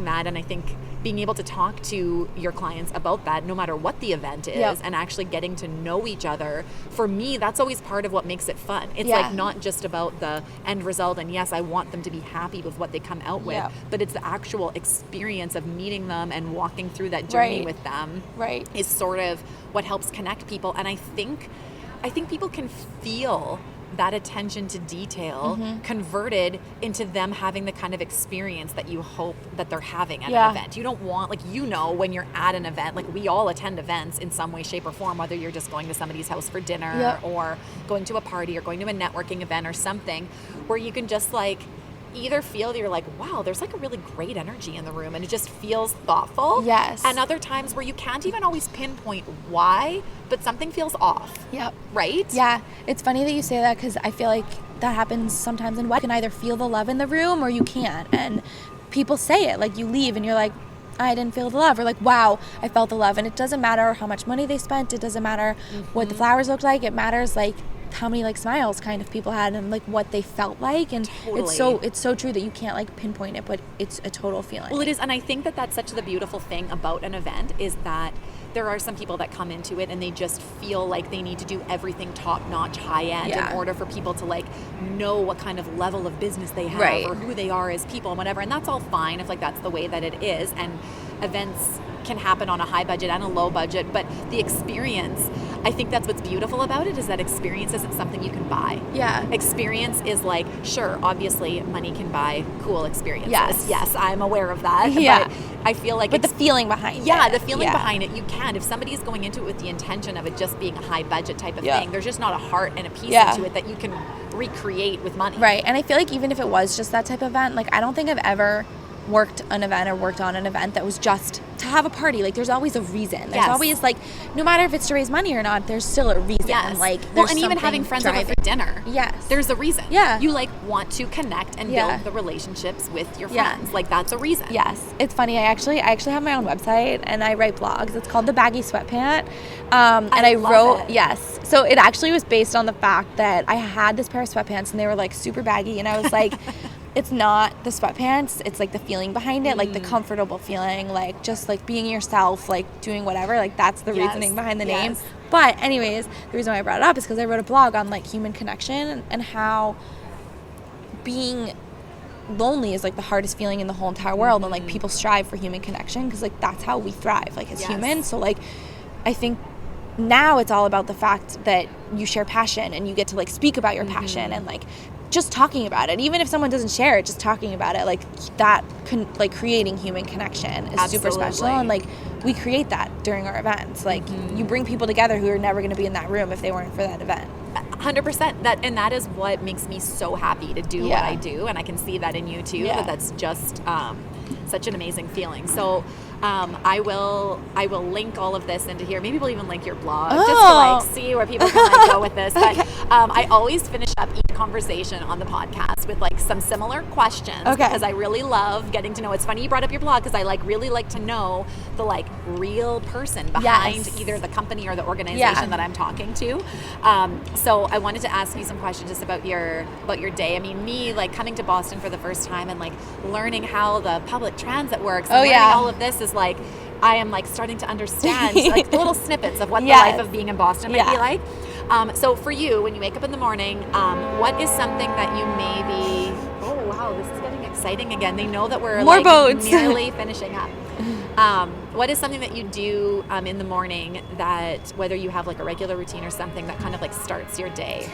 that, and I think being able to talk to your clients about that no matter what the event is, and actually getting to know each other, for me that's always part of what makes it fun. It's like not just about the end result, and yes, I want them to be happy with what they come out with, but it's the actual experience of meeting them and walking through that journey with them is sort of what helps connect people. And I think people can feel that attention to detail converted into them having the kind of experience that you hope that they're having at an event. You don't want, like, when you're at an event, like we all attend events in some way, shape, or form, whether you're just going to somebody's house for dinner or going to a party or going to a networking event or something, where you can just like either feel that you're like, wow, there's like a really great energy in the room and it just feels thoughtful. Yes. And other times where you can't even always pinpoint why, but something feels off. Yep. Right? Yeah. It's funny that you say that, because I feel like that happens sometimes in weddings. You can either feel the love in the room or you can't. And people say it, like you leave and you're like, I didn't feel the love, or like, wow, I felt the love. And it doesn't matter how much money they spent. It doesn't matter what the flowers looked like. It matters like how many like smiles kind of people had and like what they felt like, and Totally. it's so true that you can't like pinpoint it, but it's a total feeling. Well, it is, and I think that that's such the beautiful thing about an event is that there are some people that come into it and they just feel like they need to do everything top-notch, high-end in order for people to like know what kind of level of business they have or who they are as people and whatever, and that's all fine if like that's the way that it is, and events can happen on a high budget and a low budget, but the experience, I think that's what's beautiful about it, is that experience isn't something you can buy. Yeah. Experience is like, sure, obviously money can buy cool experiences. Yes, I'm aware of that. Yeah. But I feel like the feeling behind it. Yeah, the feeling behind it, you can. If somebody's going into it with the intention of it just being a high budget type of thing, there's just not a heart and a piece into it that you can recreate with money. Right. And I feel like even if it was just that type of event, like I don't think I've ever worked an event or worked on an event that was just to have a party. Like there's always a reason. There's always like, no matter if it's to raise money or not, there's still a reason. Yes. Like, well, and even having friends over for dinner. Yes. There's a reason. Yeah. You like want to connect and build the relationships with your friends. Like that's a reason. Yes. It's funny. I actually have my own website and I write blogs. It's called The Baggy Sweatpant. And I wrote, so it actually was based on the fact that I had this pair of sweatpants and they were like super baggy, and I was like, it's not the sweatpants, it's like the feeling behind it, like the comfortable feeling, like just like being yourself, like doing whatever, like that's the reasoning behind the name. But anyways, the reason why I brought it up is because I wrote a blog on like human connection and how being lonely is like the hardest feeling in the whole entire world, and like people strive for human connection because like that's how we thrive, like as humans. So like I think now it's all about the fact that you share passion and you get to like speak about your passion, and like just talking about it, even if someone doesn't share it, just talking about it, like that like creating human connection is super special, and like we create that during our events. Like you bring people together who are never going to be in that room if they weren't for that event. 100%. That is what makes me so happy to do what I do, and I can see that in you too. That's just such an amazing feeling. So I will link all of this into here. Maybe we'll even link your blog just to like see where people can like go with this. But I always finish up each conversation on the podcast with like some similar questions because I really love getting to know. It's funny you brought up your blog because I like really like to know the like real person behind either the company or the organization that I'm talking to. So I wanted to ask you some questions just about your day. I mean, me like coming to Boston for the first time and like learning how the public transit works and learning all of this is like I am like starting to understand like the little snippets of what the life of being in Boston might be like. So for you, when you wake up in the morning, what is something that you maybe, oh wow, this is getting exciting again. They know that we're more like boats. Nearly finishing up. What is something that you do in the morning that, whether you have like a regular routine or something that kind of like starts your day?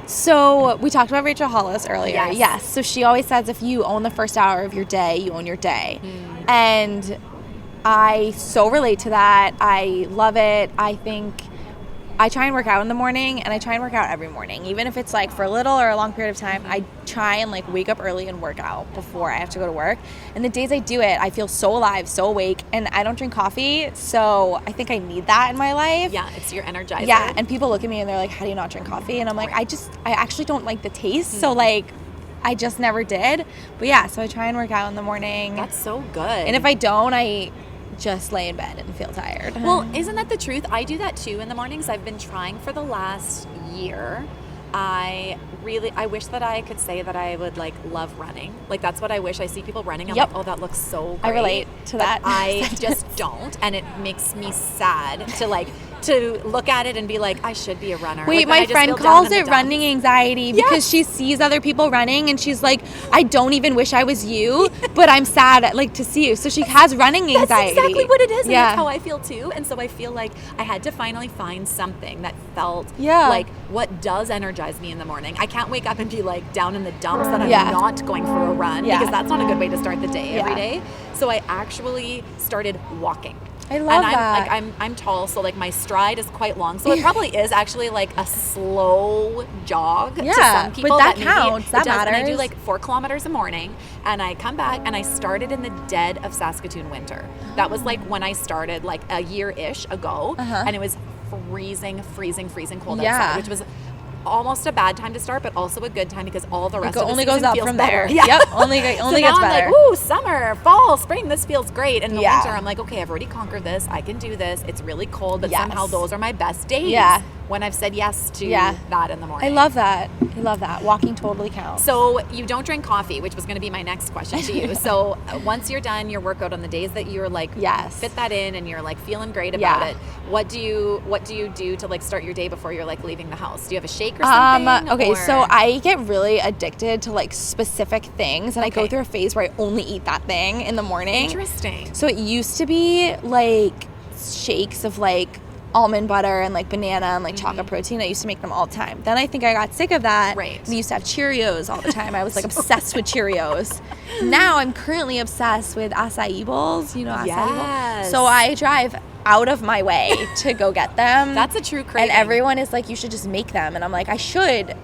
So we talked about Rachel Hollis earlier. Yes. So she always says if you own the first hour of your day, you own your day. And I so relate to that. I love it. I think I try and work out in the morning, and I try and work out every morning. Even if it's like for a little or a long period of time, I try and like wake up early and work out before I have to go to work. And the days I do it, I feel so alive, so awake, and I don't drink coffee. So I think I need that in my life. Yeah, it's your energizer. Yeah, and people look at me and they're like, how do you not drink coffee? And I'm like, I actually don't like the taste. So like, I just never did. But yeah, so I try and work out in the morning. That's so good. And if I don't, I just lay in bed and feel tired. Well, isn't that the truth? I do that too in the mornings. I've been trying for the last year. I wish that I could say that I would like love running. Like that's what I wish. I see people running. I'm like, oh, that looks so great. I relate to that. I just don't. And it makes me sad to look at it and be like, I should be a runner. Wait, like, my friend calls it running anxiety because she sees other people running and she's like, I don't even wish I was you, but I'm sad like to see you. So she has running anxiety. That's exactly what it is. And that's how I feel too. And so I feel like I had to finally find something that felt like what does energize me in the morning. I can't wake up and be like down in the dumps that I'm not going for a run because that's not a good way to start the day every day. So I actually started walking. I love that. Like I'm tall, so like my stride is quite long. So it probably is actually like a slow jog to some people. But that counts. That matters. And I do like 4 kilometers a morning, and I come back and I started in the dead of Saskatoon winter. That was like when I started like a year-ish ago, and it was freezing cold outside, which was almost a bad time to start, but also a good time because all the rest of the only season goes up feels from better. there. Yep, only so gets now better. I'm like, ooh, summer, fall, spring, this feels great. And in the winter, I'm like, okay, I've already conquered this. I can do this. It's really cold, but somehow those are my best days. when I've said yes to Yeah. that in the morning. I love that. Walking totally counts. So you don't drink coffee, which was going to be my next question to you. So once you're done your workout on the days that you're like fit that in and you're like feeling great about it, what do you do to like start your day before you're like leaving the house? Do you have a shake or something? Okay, so I get really addicted to like specific things, and I go through a phase where I only eat that thing in the morning. Interesting. So it used to be like shakes of like almond butter and like banana and like chocolate protein. I used to make them all the time. Then I think I got sick of that. Right. We used to have Cheerios all the time. I was like obsessed with Cheerios. Now I'm currently obsessed with acai bowls. You know acai bowls? So I drive out of my way to go get them. That's a true craving. And everyone is like, you should just make them. And I'm like, I should.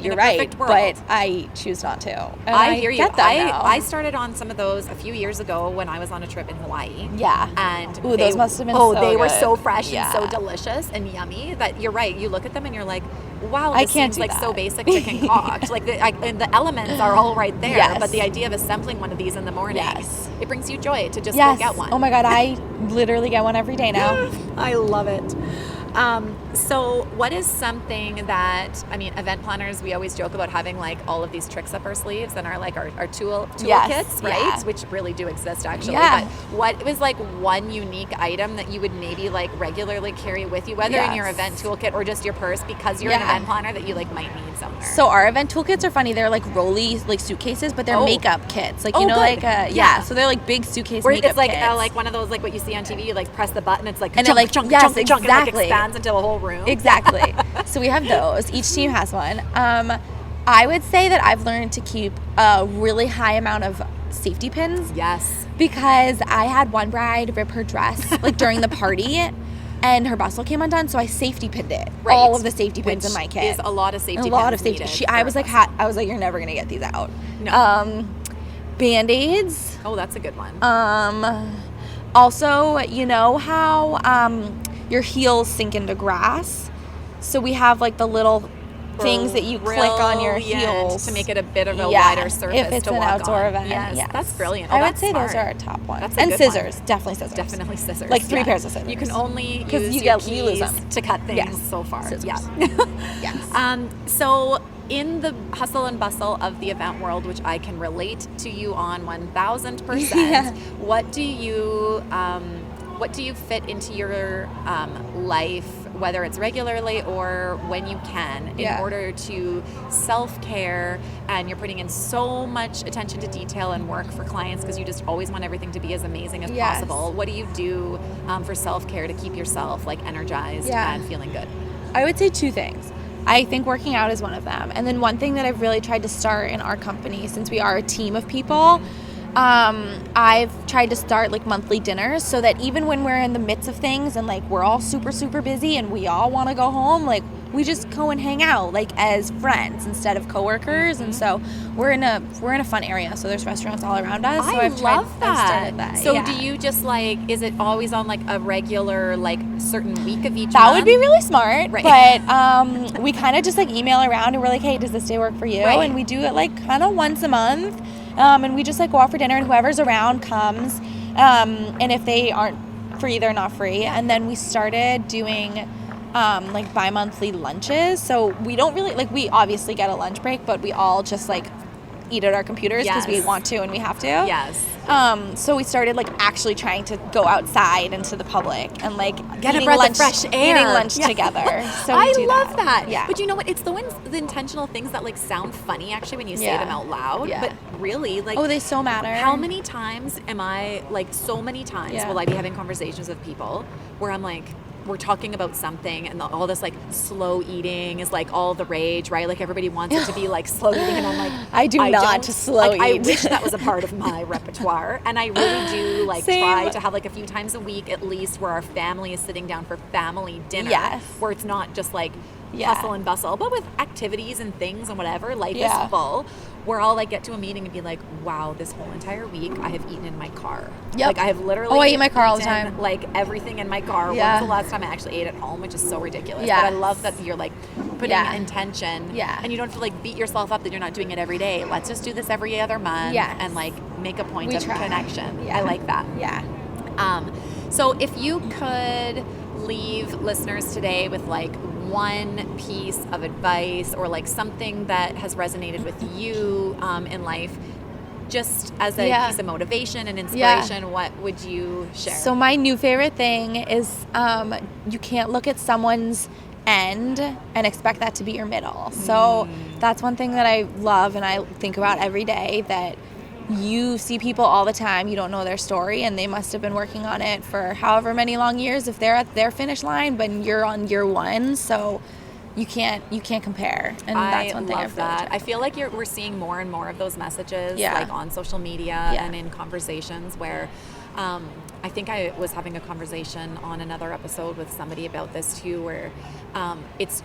You're right. But I choose not to. And I hear you. Get them now. I started on some of those a few years ago when I was on a trip in Hawaii. Yeah. And those must have been so they were good. so fresh and so delicious and yummy that you're right. You look at them and you're like, wow, this seems like so basic to concoct. Like and the elements are all right there. Yes. But the idea of assembling one of these in the morning, it brings you joy to just go get one. Oh my God, I literally get one every day now. I love it. So what is something that, I mean, event planners, we always joke about having like all of these tricks up our sleeves and our like our tool kits, right? Yeah. Which really do exist actually. Yeah. But what was like one unique item that you would maybe like regularly carry with you, whether in your event toolkit or just your purse, because you're an event planner, that you like might need somewhere? So our event toolkits are funny. They're like rolly like suitcases, but they're makeup kits. Like, you know, good. like, so they're like big suitcase where makeup it's like kits. like one of those like what you see on TV, you like press the button, it's like and chunk, it like chunk, yes, chunk, exactly. chunk, and like expands into a whole room. Exactly. So we have those. Each team has one. I would say that I've learned to keep a really high amount of safety pins. Yes. Because I had one bride rip her dress like during the party, and her bustle came undone, so I safety pinned it. Right. All of the safety pins in my kit. Is a lot of safety. I was like, you're never gonna get these out. No. Band-aids. Oh, that's a good one. Also, you know how your heels sink into grass? So we have like the little things that you click on your heels to make it a bit of a wider surface if it's to an walk outdoor on. event. Yes, that's brilliant. I would say those are our top ones. That's a and good scissors, one. definitely scissors. Like 3 pairs of scissors. You can only use you lose them to cut things so far. Scissors. Yeah. Yes. So in the hustle and bustle of the event world, which I can relate to you on 1,000%, what do you fit into your life, whether it's regularly or when you can, in order to self-care, and you're putting in so much attention to detail and work for clients because you just always want everything to be as amazing as possible. What do you do for self-care to keep yourself like energized and feeling good? I would say 2 things. I think working out is one of them. And then one thing that I've really tried to start in our company, since we are a team of people, I've tried to start like monthly dinners so that even when we're in the midst of things and like we're all super, super busy and we all want to go home, like we just go and hang out like as friends instead of coworkers. And so we're in a fun area. So there's restaurants all around us. So I've started that. So yeah. do you just like, is it always on like a regular, like certain week of each That month? would be really smart. Right. But we kind of just like email around and we're like, hey, does this day work for you? Right. And we do it like kind of once a month. And we just like go out for dinner and whoever's around comes. And if they aren't free, they're not free. And then we started doing like bi-monthly lunches. So we don't really, like we obviously get a lunch break, but we all just like eat at our computers because we want to and we have to. Yes. So we started like actually trying to go outside into the public and like get a breath of fresh air, eating lunch together. So I love that. Yeah. But you know what? It's the intentional things that like sound funny actually when you say them out loud. Yeah. But really, like, they so matter. How many times am I like? So many times will I be having conversations with people where I'm like, we're talking about something and all this like slow eating is like all the rage, right? Like everybody wants it to be like slow eating, and I'm like, I do not slow eat. I wish that was a part of my repertoire, and I really do like try to have like a few times a week at least where our family is sitting down for family dinner, where it's not just like hustle and bustle, but with activities and things and whatever. Life is full. Where I'll like get to a meeting and be like, wow, this whole entire week I have eaten in my car. Yep. Like I have literally I eat in my car all the time. Like everything in my car. When was the last time I actually ate at home, which is so ridiculous. But I love that you're like putting intention. Yeah. And you don't have to like beat yourself up that you're not doing it every day. Let's just do this every other month and like make a point of connection. I like that. Yeah. So if you could leave listeners today with like one piece of advice or like something that has resonated with you in life, just as a piece of motivation and inspiration, what would you share? So my new favorite thing is you can't look at someone's end and expect that to be your middle. So that's one thing that I love and I think about every day, that you see people all the time, you don't know their story, and they must have been working on it for however many long years if they're at their finish line, but you're on year one, so you can't compare. And that's one thing I love that. I feel like we're seeing more and more of those messages like on social media and in conversations where I think I was having a conversation on another episode with somebody about this too, where it's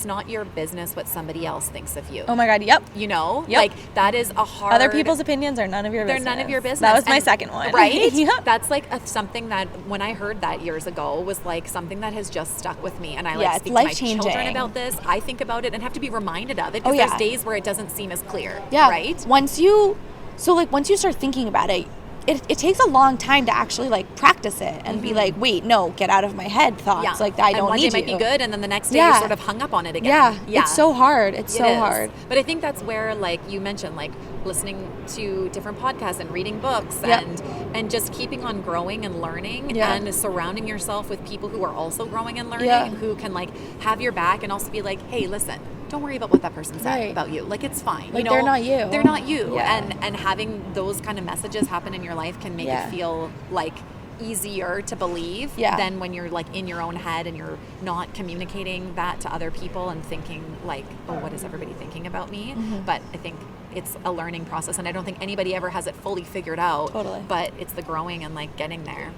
not your business what somebody else thinks of you. Oh my God, yep. You know? Yep. Like, that is a hard... Other people's opinions are none of your business. They're none of your business. That was my second one. Right? Yep. That's like something that, when I heard that years ago, was like something that has just stuck with me. And I speak to my children about this. I think about it and have to be reminded of it, because there's days where it doesn't seem as clear. Yeah. Right? Once you start thinking about it, it takes a long time to actually like practice it and be like, wait, no, get out of my head thoughts. Like, I don't need you. And one day might be good, and then the next day you're sort of hung up on it again. Yeah. It's so hard. It's so hard. But I think that's where, like you mentioned, like listening to different podcasts and reading books and just keeping on growing and learning and surrounding yourself with people who are also growing and learning and who can like have your back and also be like, hey, listen, don't worry about what that person said about you. Like, it's fine. Like, they're not you. They're not you. And having those kind of messages happen in your life can make it feel like easier to believe than when you're like in your own head and you're not communicating that to other people and thinking like, oh, what is everybody thinking about me? But I think it's a learning process, and I don't think anybody ever has it fully figured out. Totally. But it's the growing and like getting there.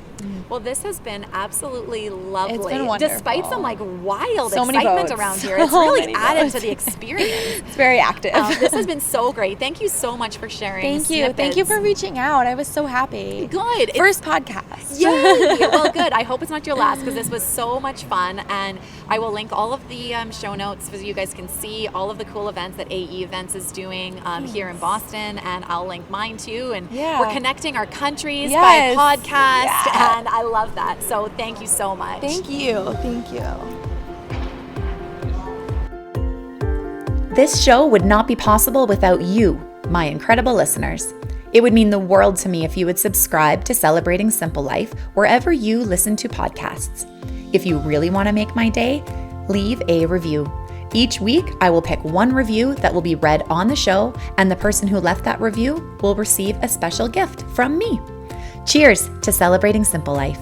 Well, this has been absolutely lovely. It's been wonderful. Despite some like wild so excitement around here. It's really added to the experience. It's very active. This has been so great. Thank you so much for sharing. Thank you. Snippets. Thank you for reaching out. I was so happy. Good. First podcast. Yay. Well, good. I hope it's not your last, because this was so much fun. And I will link all of the show notes so you guys can see all of the cool events that AE Events is doing here in Boston. And I'll link mine too. And we're connecting our countries by podcast. And I love that. So thank you so much. Thank you. Thank you. This show would not be possible without you, my incredible listeners. It would mean the world to me if you would subscribe to Celebrating Simple Life wherever you listen to podcasts. If you really want to make my day, leave a review. Each week, I will pick one review that will be read on the show, and the person who left that review will receive a special gift from me. Cheers to Celebrating Simple Life.